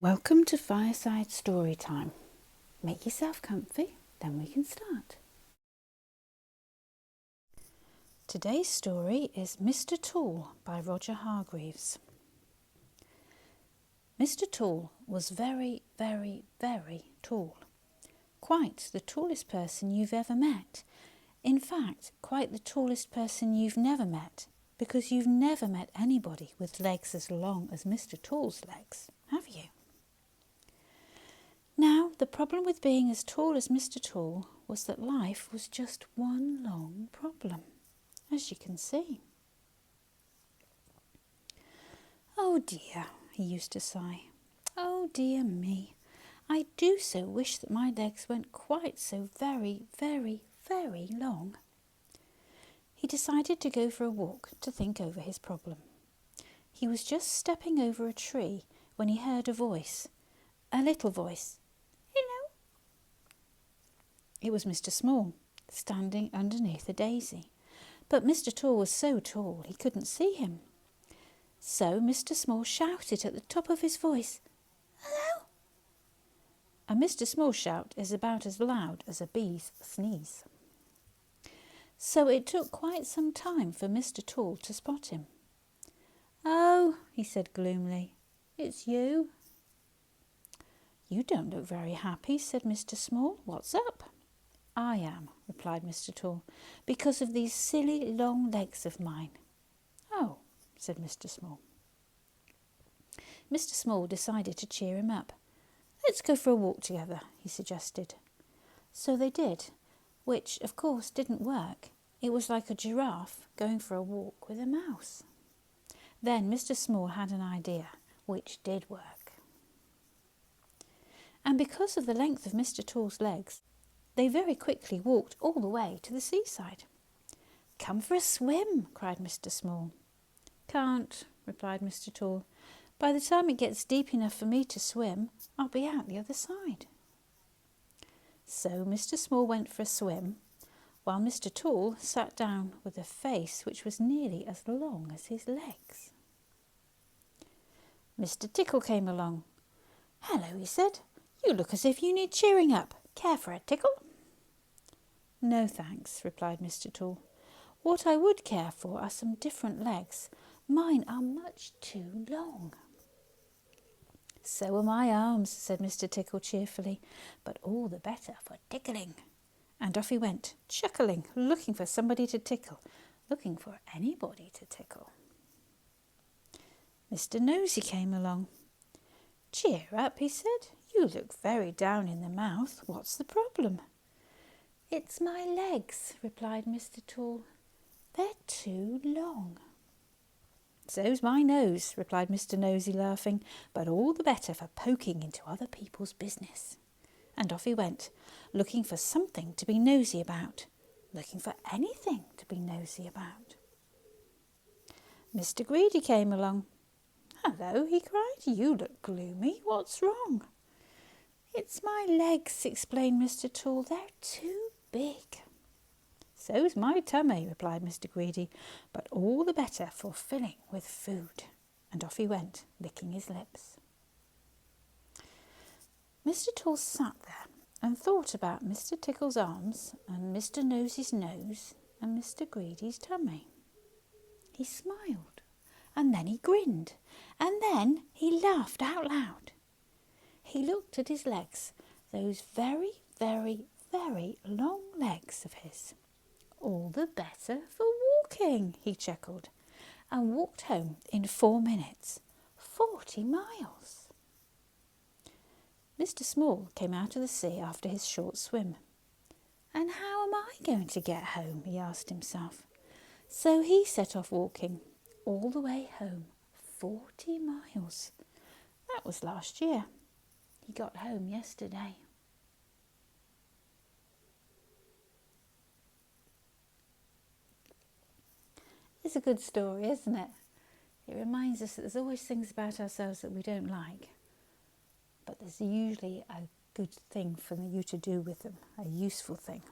Welcome to Fireside Story Time. Make yourself comfy, then we can start. Today's story is Mr. Tall by Roger Hargreaves. Mr. Tall was very, very, very tall. Quite the tallest person you've ever met. In fact, quite the tallest person you've never met, because you've never met anybody with legs as long as Mr. Tall's legs, have you? Now, the problem with being as tall as Mr. Tall was that life was just one long problem, as you can see. Oh dear, he used to sigh. Oh dear me, I do so wish that my legs weren't quite so very, very, very long. He decided to go for a walk to think over his problem. He was just stepping over a tree when he heard a voice, a little voice. It was Mr. Small, standing underneath a daisy. But Mr. Tall was so tall he couldn't see him. So Mr. Small shouted at the top of his voice, "Hello!" A Mr. Small shout is about as loud as a bee's sneeze. So it took quite some time for Mr. Tall to spot him. "Oh," he said gloomily, "it's you." "You don't look very happy," said Mr. Small. "What's up?" "I am," replied Mr. Tall, "because of these silly long legs of mine." "Oh," said Mr. Small. Mr. Small decided to cheer him up. "Let's go for a walk together," he suggested. So they did, which of course didn't work. It was like a giraffe going for a walk with a mouse. Then Mr. Small had an idea, which did work. And because of the length of Mr. Tall's legs, they very quickly walked all the way to the seaside. "Come for a swim," cried Mr. Small. "Can't," replied Mr. Tall. "By the time it gets deep enough for me to swim, I'll be out the other side." So Mr. Small went for a swim, while Mr. Tall sat down with a face which was nearly as long as his legs. Mr. Tickle came along. "Hello," he said. "You look as if you need cheering up. Care for a tickle?" "No, thanks," replied Mr. Tall. "What I would care for are some different legs. Mine are much too long." "So are my arms," said Mr. Tickle cheerfully, "but all the better for tickling." And off he went, chuckling, looking for somebody to tickle, looking for anybody to tickle. Mr. Nosy came along. "Cheer up," he said. "You look very down in the mouth. What's the problem?" "It's my legs," replied Mr. Tall. "They're too long." "So's my nose," replied Mr. Nosy, laughing, "but all the better for poking into other people's business." And off he went, looking for something to be nosy about, looking for anything to be nosy about. Mr. Greedy came along. "Hello," he cried, "you look gloomy. What's wrong?" "It's my legs," explained Mr. Tall. "They're too big." "So's my tummy," replied Mr. Greedy, "but all the better for filling with food." And off he went, licking his lips. Mr. Tall sat there and thought about Mr. Tickle's arms and Mr. Nosy's nose and Mr. Greedy's tummy. He smiled, and then he grinned, and then he laughed out loud. He looked at his legs, those very, very, very long legs of his. "All the better for walking," he chuckled, and walked home in 4 minutes, 40 miles. Mr. Small came out of the sea after his short swim. "And how am I going to get home?" he asked himself. So he set off walking all the way home, 40 miles. That was last year. He got home yesterday. It's a good story, isn't it? It reminds us that there's always things about ourselves that we don't like, but there's usually a good thing for you to do with them, a useful thing.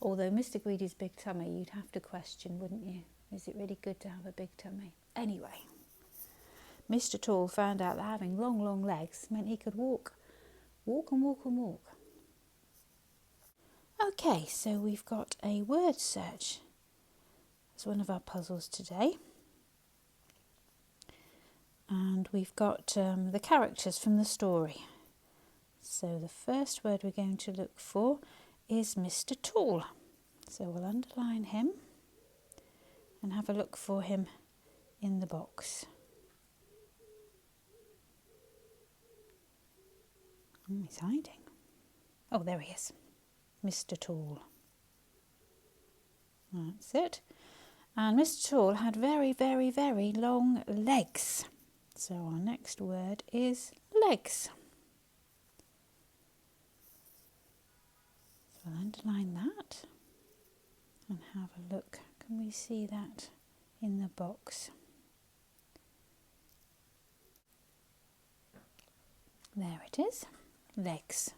Although Mr. Greedy's big tummy, you'd have to question, wouldn't you? Is it really good to have a big tummy? Anyway, Mr. Tall found out that having long, long legs meant he could walk and walk and walk. Okay, so we've got a word search as one of our puzzles today. And we've got the characters from the story. So the first word we're going to look for is Mr. Tall. So we'll underline him and have a look for him in the box. He's hiding. Oh, there he is. Mr. Tall. That's it. And Mr. Tall had very, very, very long legs. So our next word is legs. So I'll underline that and have a look. Can we see that in the box? There it is. Legs.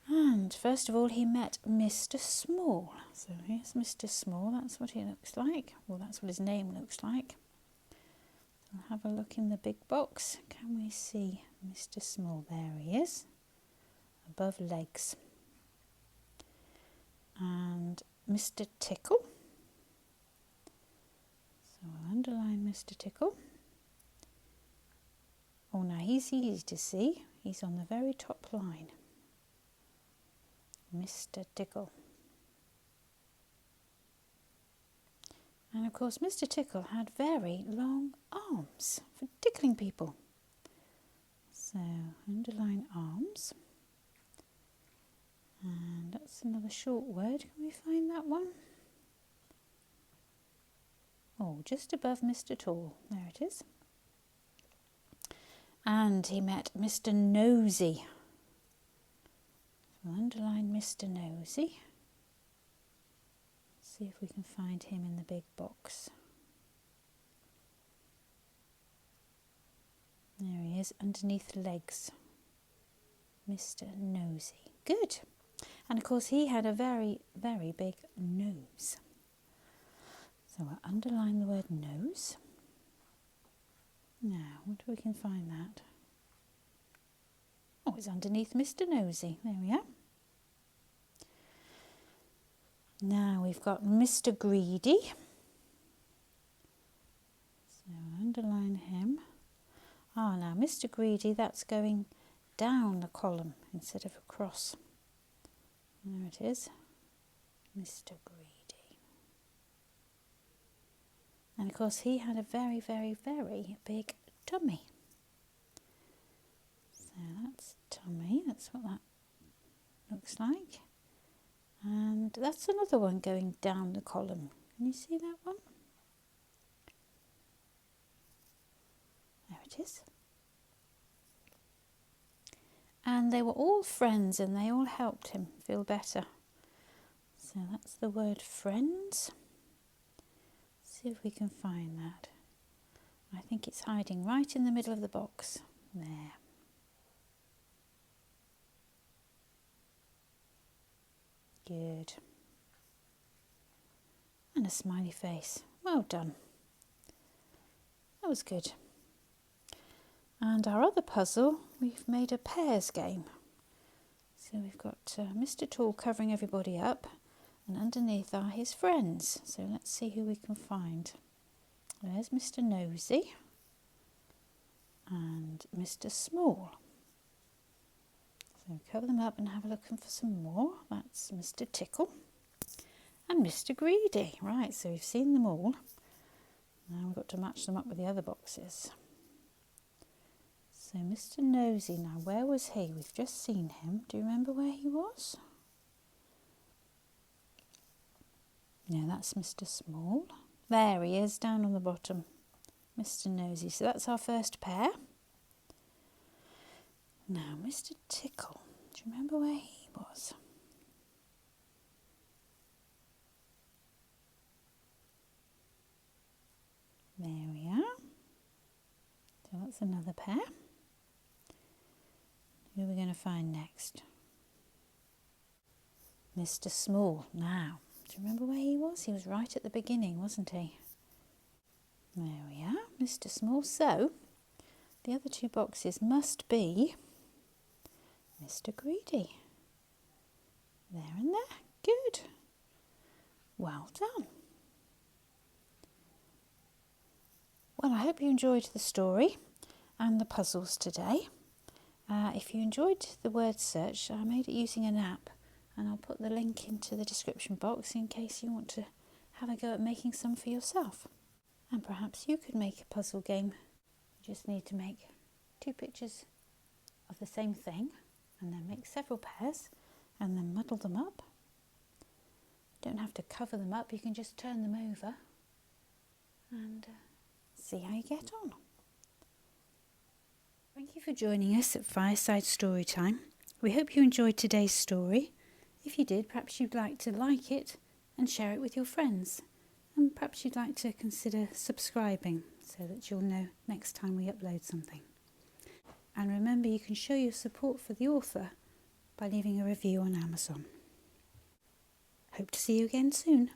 And first of all he met Mr. Small. So here's Mr. Small, that's what he looks like. Well, that's what his name looks like. So I'll have a look in the big box. Can we see Mr. Small? There he is, above legs. And Mr. Tickle. So I'll underline Mr. Tickle. Oh, now he's easy to see. He's on the very top line. Mr. Tickle. And of course Mr. Tickle had very long arms for tickling people. So underline arms. And that's another short word. Can we find that one? Oh, just above Mr. Tall. There it is. And he met Mr. Nosy. So underline Mr. Nosy. See if we can find him in the big box. There he is, underneath legs. Mr. Nosy. Good. And of course he had a very, very big nose. So I'll underline the word nose. Now, what we can find that? Oh, it's underneath Mr. Nosy. There we are. Now we've got Mr. Greedy. So I'll underline him. Ah, now Mr. Greedy, that's going down the column instead of across. There it is. Mr. Greedy. And of course he had a very, very, very big tummy. So that's tummy, that's what that looks like. And that's another one going down the column. Can you see that one? There it is. And they were all friends and they all helped him feel better. So that's the word friends. See if we can find that. I think it's hiding right in the middle of the box. There. Good. And a smiley face. Well done. That was good. And our other puzzle, we've made a pairs game. So we've got Mr. Tall covering everybody up, and underneath are his friends. So let's see who we can find. There's Mr. Nosy and Mr. Small. So cover them up and have a look for some more. That's Mr. Tickle and Mr. Greedy. Right, so we've seen them all. Now we've got to match them up with the other boxes. So Mr. Nosy, now where was he? We've just seen him. Do you remember where he was? No, that's Mr. Small. There he is, down on the bottom. Mr. Nosy. So that's our first pair. Now, Mr. Tickle. Do you remember where he was? There we are. So that's another pair. Who are we going to find next? Mr. Small. Now, do you remember where he was? He was right at the beginning, wasn't he? There we are, Mr. Small. So, the other two boxes must be Mr. Greedy. There and there. Good. Well done. Well, I hope you enjoyed the story and the puzzles today. If you enjoyed the word search, I made it using an app, and I'll put the link into the description box in case you want to have a go at making some for yourself. And perhaps you could make a puzzle game. You just need to make 2 pictures of the same thing and then make several pairs and then muddle them up. You don't have to cover them up, you can just turn them over and see how you get on. Thank you for joining us at Fireside Storytime. We hope you enjoyed today's story. If you did, perhaps you'd like to like it and share it with your friends. And perhaps you'd like to consider subscribing so that you'll know next time we upload something. And remember, you can show your support for the author by leaving a review on Amazon. Hope to see you again soon.